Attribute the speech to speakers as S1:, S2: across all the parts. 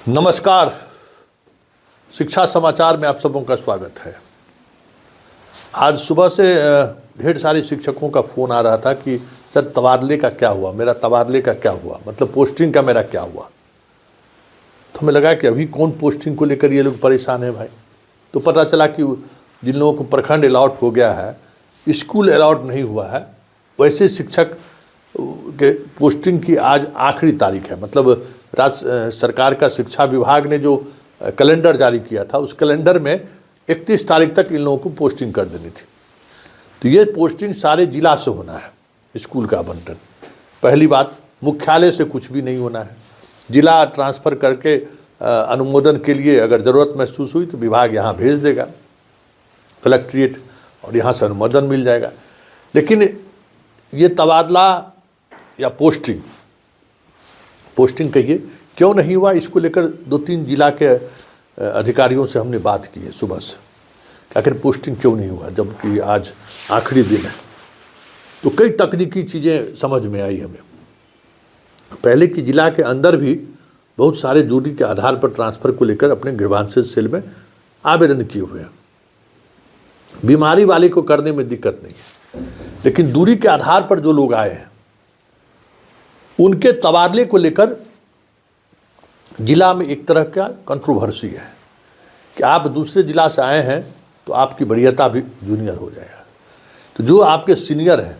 S1: नमस्कार। शिक्षा समाचार में आप सबों का स्वागत है। आज सुबह से ढेर सारे शिक्षकों का फ़ोन आ रहा था कि सर तबादले का क्या हुआ, मेरा तबादले का क्या हुआ, मतलब पोस्टिंग का मेरा क्या हुआ। तो हमें लगा कि अभी कौन पोस्टिंग को लेकर ये लोग परेशान है भाई। तो पता चला कि जिन लोगों को प्रखंड अलॉट हो गया है, स्कूल अलॉट नहीं हुआ है, वैसे शिक्षक के पोस्टिंग की आज आखिरी तारीख है। मतलब राज्य सरकार का शिक्षा विभाग ने जो कैलेंडर जारी किया था, उस कैलेंडर में 31 तारीख तक इन लोगों को पोस्टिंग कर देनी थी। तो ये पोस्टिंग सारे जिला से होना है, स्कूल का आवंटन। पहली बात, मुख्यालय से कुछ भी नहीं होना है। जिला ट्रांसफ़र करके अनुमोदन के लिए अगर ज़रूरत महसूस हुई तो विभाग यहाँ भेज देगा कलेक्ट्रेट, और यहाँ से अनुमोदन मिल जाएगा। लेकिन ये तबादला या पोस्टिंग कहिए क्यों नहीं हुआ, इसको लेकर 2-3 जिला के अधिकारियों से हमने बात की है सुबह से कि आखिर पोस्टिंग क्यों नहीं हुआ जबकि आज आखिरी दिन है। तो कई तकनीकी चीज़ें समझ में आई हमें। पहले की जिला के अंदर भी बहुत सारे दूरी के आधार पर ट्रांसफ़र को लेकर अपने गृहांचल सेल में आवेदन किए हुए हैं। बीमारी वाले को करने में दिक्कत नहीं है, लेकिन दूरी के आधार पर जो लोग आए हैं उनके तबादले को लेकर जिला में एक तरह का कंट्रोवर्सी है कि आप दूसरे जिला से आए हैं तो आपकी वरीयता भी जूनियर हो जाएगा। तो जो आपके सीनियर हैं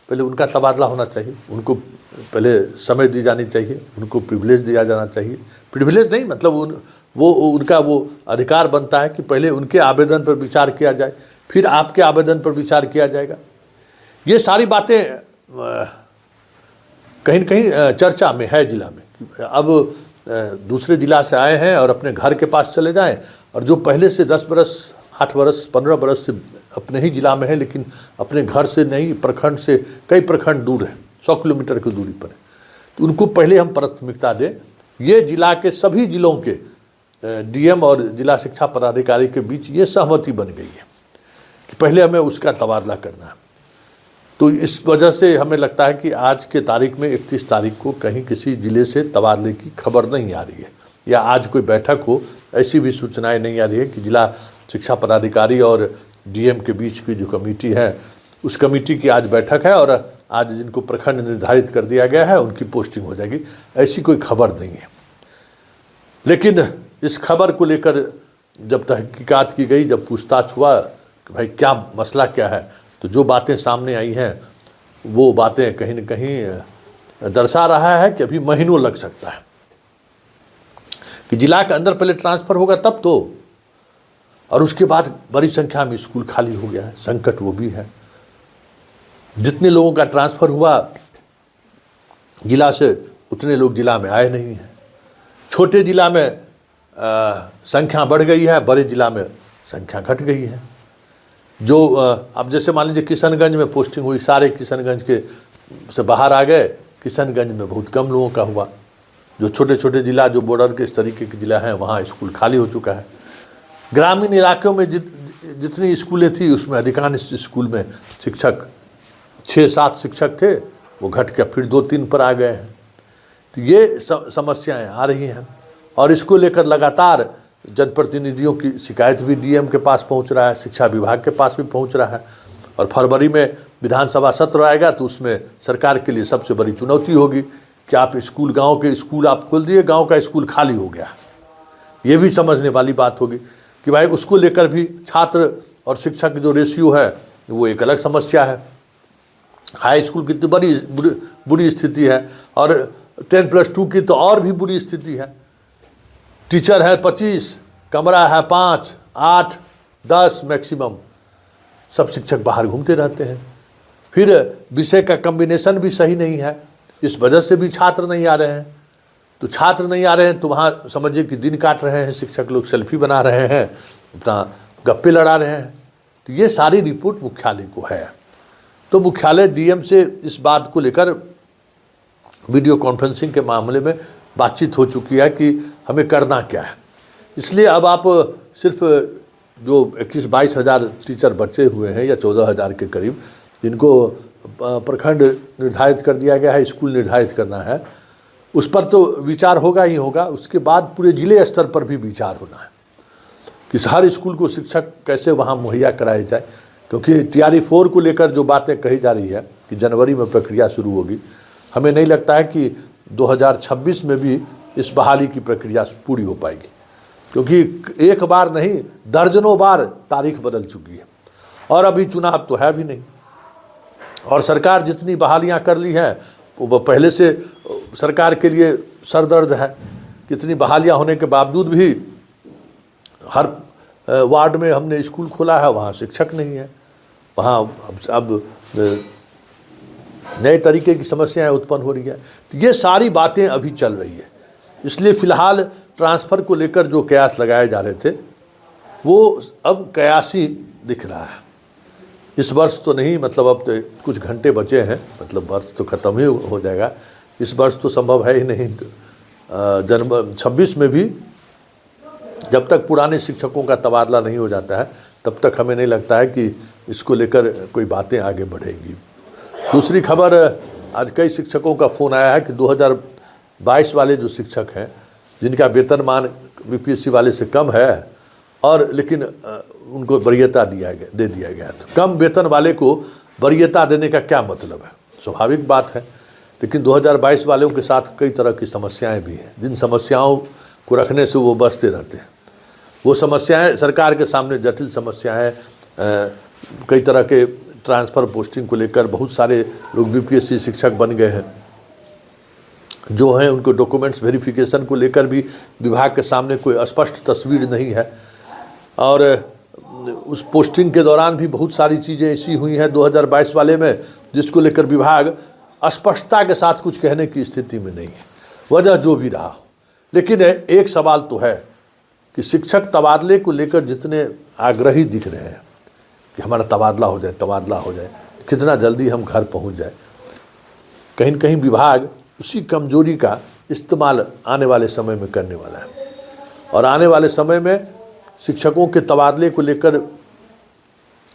S1: पहले उनका तबादला होना चाहिए, उनको पहले समय दी जानी चाहिए, उनको प्रिविलेज दिया जाना चाहिए। प्रिविलेज नहीं मतलब उनका वो अधिकार बनता है कि पहले उनके आवेदन पर विचार किया जाए, फिर आपके आवेदन पर विचार किया जाएगा। ये सारी बातें कहीं न कहीं चर्चा में है जिला में। अब दूसरे जिला से आए हैं और अपने घर के पास चले जाएं, और जो पहले से 10 बरस 8 बरस 15 बरस से अपने ही जिला में है लेकिन अपने घर से नहीं, प्रखंड से कई प्रखंड दूर है, 100 किलोमीटर की दूरी पर है, तो उनको पहले हम प्राथमिकता दें। ये जिला के सभी जिलों के डीएम और जिला शिक्षा पदाधिकारी के बीच ये सहमति बन गई है कि पहले हमें उसका तबादला करना है। तो इस वजह से हमें लगता है कि आज के तारीख में 31 तारीख को कहीं किसी ज़िले से तबादले की खबर नहीं आ रही है, या आज कोई बैठक हो ऐसी भी सूचनाएं नहीं आ रही है कि जिला शिक्षा पदाधिकारी और डीएम के बीच की जो कमेटी है उस कमेटी की आज बैठक है और आज जिनको प्रखंड निर्धारित कर दिया गया है उनकी पोस्टिंग हो जाएगी, ऐसी कोई खबर नहीं है। लेकिन इस खबर को लेकर जब तहकीकात की गई, जब पूछताछ हुआ कि भाई क्या मसला क्या है, तो जो बातें सामने आई हैं वो बातें कहीं न कहीं दर्शा रहा है कि अभी महीनों लग सकता है कि जिला के अंदर पहले ट्रांसफ़र होगा तब तो, और उसके बाद बड़ी संख्या में स्कूल खाली हो गया है, संकट वो भी है। जितने लोगों का ट्रांसफ़र हुआ जिला से उतने लोग जिला में आए नहीं हैं। छोटे जिला में संख्या बढ़ गई है, बड़े जिला में संख्या घट गई है। जो अब जैसे मान लीजिए किशनगंज में पोस्टिंग हुई, सारे किशनगंज के से बाहर आ गए, किशनगंज में बहुत कम लोगों का हुआ। जो छोटे छोटे ज़िला जो बॉर्डर के इस तरीके के ज़िला हैं वहाँ स्कूल खाली हो चुका है। ग्रामीण इलाकों में जितनी स्कूलें थी उसमें अधिकांश स्कूल में शिक्षक 6-7 शिक्षक थे, वो घट के फिर 2-3 पर आ गए हैं। तो ये समस्याएँ आ रही हैं और इसको लेकर लगातार जनप्रतिनिधियों की शिकायत भी डीएम के पास पहुंच रहा है, शिक्षा विभाग के पास भी पहुंच रहा है। और फरवरी में विधानसभा सत्र आएगा तो उसमें सरकार के लिए सबसे बड़ी चुनौती होगी कि आप स्कूल, गांव के स्कूल आप खोल दिए, गांव का स्कूल खाली हो गया। ये भी समझने वाली बात होगी कि भाई उसको लेकर भी छात्र और शिक्षक की जो रेशियो है वो एक अलग समस्या है। हाई स्कूल की तो बड़ी बुरी स्थिति है और 10+2 की तो और भी बुरी स्थिति है। टीचर है 25, कमरा है 5, 8, 10 मैक्सिमम, सब शिक्षक बाहर घूमते रहते हैं। फिर विषय का कम्बिनेशन भी सही नहीं है, इस वजह से भी छात्र नहीं आ रहे हैं। तो छात्र नहीं आ रहे हैं तो वहाँ समझिए कि दिन काट रहे हैं शिक्षक लोग, सेल्फी बना रहे हैं, अपना गप्पे लड़ा रहे हैं। तो ये सारी रिपोर्ट मुख्यालय को है। तो मुख्यालय डीएम से इस बात को लेकर वीडियो कॉन्फ्रेंसिंग के मामले में बातचीत हो चुकी है कि हमें करना क्या है। इसलिए अब आप सिर्फ जो 21-22 हज़ार टीचर बचे हुए हैं या 14 हज़ार के करीब, जिनको प्रखंड निर्धारित कर दिया गया है, स्कूल निर्धारित करना है, उस पर तो विचार होगा ही होगा। उसके बाद पूरे जिले स्तर पर भी विचार होना है कि हर स्कूल को शिक्षक कैसे वहाँ मुहैया कराए जाए, क्योंकि TRE 4 को लेकर जो बातें कही जा रही है कि जनवरी में प्रक्रिया शुरू होगी, हमें नहीं लगता है कि 2026 में भी इस बहाली की प्रक्रिया पूरी हो पाएगी, क्योंकि एक बार नहीं दर्जनों बार तारीख बदल चुकी है और अभी चुनाव तो है भी नहीं। और सरकार जितनी बहालियां कर ली हैं वो पहले से सरकार के लिए सरदर्द है। कितनी बहालियां होने के बावजूद भी हर वार्ड में हमने स्कूल खोला है, वहाँ शिक्षक नहीं है, वहाँ अब नए तरीके की समस्याएं उत्पन्न हो रही है। तो ये सारी बातें अभी चल रही है। इसलिए फ़िलहाल ट्रांसफ़र को लेकर जो कयास लगाए जा रहे थे वो अब कयास ही दिख रहा है। इस वर्ष तो नहीं, मतलब अब तो कुछ घंटे बचे हैं, मतलब वर्ष तो ख़त्म ही हो जाएगा। इस वर्ष तो संभव है ही नहीं। जनवरी 26 में भी जब तक पुराने शिक्षकों का तबादला नहीं हो जाता है तब तक हमें नहीं लगता है कि इसको लेकर कोई बातें आगे बढ़ेंगी। दूसरी खबर, आज कई शिक्षकों का फ़ोन आया है कि 2022 वाले जो शिक्षक हैं जिनका वेतनमान BPSC वाले से कम है और लेकिन उनको वरीयता दे दिया गया। तो कम वेतन वाले को वरीयता देने का क्या मतलब है? स्वाभाविक बात है। लेकिन 2022 वालों के साथ कई तरह की समस्याएं भी हैं, जिन समस्याओं को रखने से वो बचते रहते हैं। वो समस्याएं सरकार के सामने जटिल समस्याएं, कई तरह के ट्रांसफ़र पोस्टिंग को लेकर बहुत सारे लोग BPSC शिक्षक बन गए हैं जो हैं, उनको डॉक्यूमेंट्स वेरिफिकेशन को लेकर भी विभाग के सामने कोई स्पष्ट तस्वीर नहीं है। और उस पोस्टिंग के दौरान भी बहुत सारी चीज़ें ऐसी हुई हैं 2022 वाले में जिसको लेकर विभाग स्पष्टता के साथ कुछ कहने की स्थिति में नहीं है, वजह जो भी रहा हो। लेकिन एक सवाल तो है कि शिक्षक तबादले को लेकर जितने आग्रही दिख रहे हैं कि हमारा तबादला हो जाए, कितना जल्दी हम घर पहुंच जाए, कहीं न कहीं विभाग उसी कमजोरी का इस्तेमाल आने वाले समय में करने वाला है। और आने वाले समय में शिक्षकों के तबादले को लेकर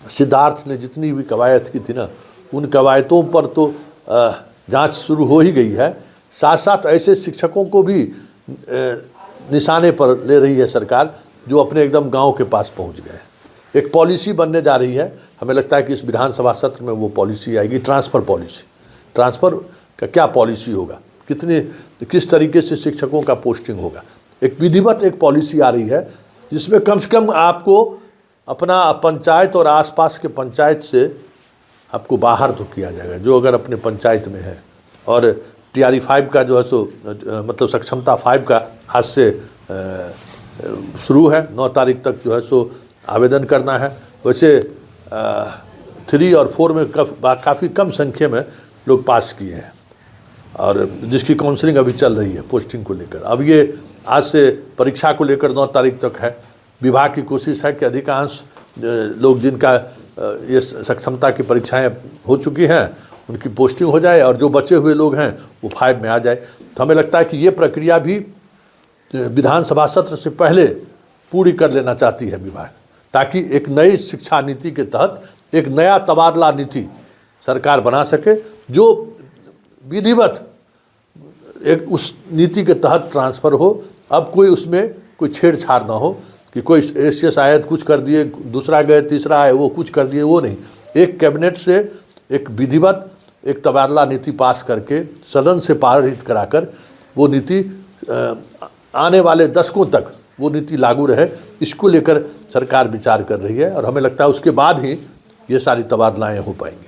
S1: सिद्धार्थ ने जितनी भी कवायद की थी ना, उन कवायदों पर तो जांच शुरू हो ही गई है। साथ साथ ऐसे शिक्षकों को भी निशाने पर ले रही है सरकार जो अपने एकदम गांव के पास पहुंच गए हैं। एक पॉलिसी बनने जा रही है, हमें लगता है कि इस विधानसभा सत्र में वो पॉलिसी आएगी, ट्रांसफ़र पॉलिसी। ट्रांसफ़र का क्या पॉलिसी होगा, किस तरीके से शिक्षकों का पोस्टिंग होगा, एक विधिवत एक पॉलिसी आ रही है जिसमें कम से कम आपको अपना पंचायत और आसपास के पंचायत से आपको बाहर तो किया जाएगा, जो अगर अपने पंचायत में है। और TRE 5 का जो है सो मतलब सक्षमता 5 का आज से शुरू है, 9 तारीख तक जो है सो आवेदन करना है। वैसे 3 और 4 में काफ़ी कम संख्या में लोग पास किए हैं और जिसकी काउंसलिंग अभी चल रही है पोस्टिंग को लेकर। अब ये आज से परीक्षा को लेकर 9 तारीख तक है। विभाग की कोशिश है कि अधिकांश लोग जिनका ये सक्षमता की परीक्षाएं हो चुकी हैं उनकी पोस्टिंग हो जाए और जो बचे हुए लोग हैं वो 5 में आ जाए। तो हमें लगता है कि ये प्रक्रिया भी विधानसभा सत्र से पहले पूरी कर लेना चाहती है विभाग, ताकि एक नई शिक्षा नीति के तहत एक नया तबादला नीति सरकार बना सके जो विधिवत एक उस नीति के तहत ट्रांसफ़र हो। अब कोई उसमें कोई छेड़छाड़ ना हो कि कोई ऐसे शायद कुछ कर दिए, दूसरा गए, तीसरा आए वो कुछ कर दिए, वो नहीं। एक कैबिनेट से एक विधिवत एक तबादला नीति पास करके सदन से पारित कराकर वो नीति आने वाले दशकों तक वो नीति लागू रहे, इसको लेकर सरकार विचार कर रही है। और हमें लगता है उसके बाद ही ये सारी तबादलाएँ हो पाएंगी।